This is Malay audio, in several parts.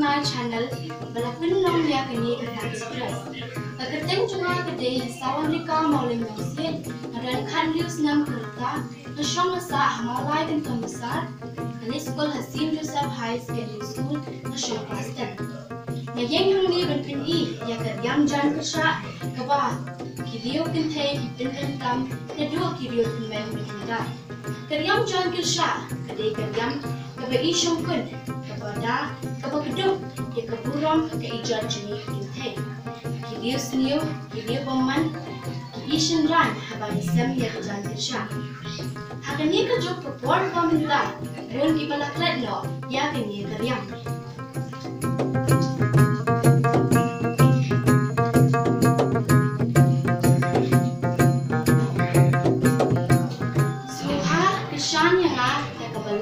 my channel balapun long ya kini kata express. Agarteng cuma kedai sawan rika mauling nosin aran kan lius nam kereta nasyong nasa hamalai dan kamisar kani sekolah Hasim Joseph High Secondary School nasyong kelas 10. Yang yang ni benpin I ya keryam jan kesha kaba kidio kintay benpin tam na dua kidio kinmen benpinda. Keryam jan kesha kedai keryam kaba I syongkun kepada kaba keduk ya keburam ke ijan jenih kintay. Kidio senior kidio paman Ishin ran habang isem ya kejan kesha. Hakani kejuk kepor paminta bun di balaklet no ya kini keryam.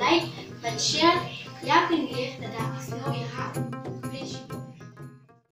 Like dan share ya kini tada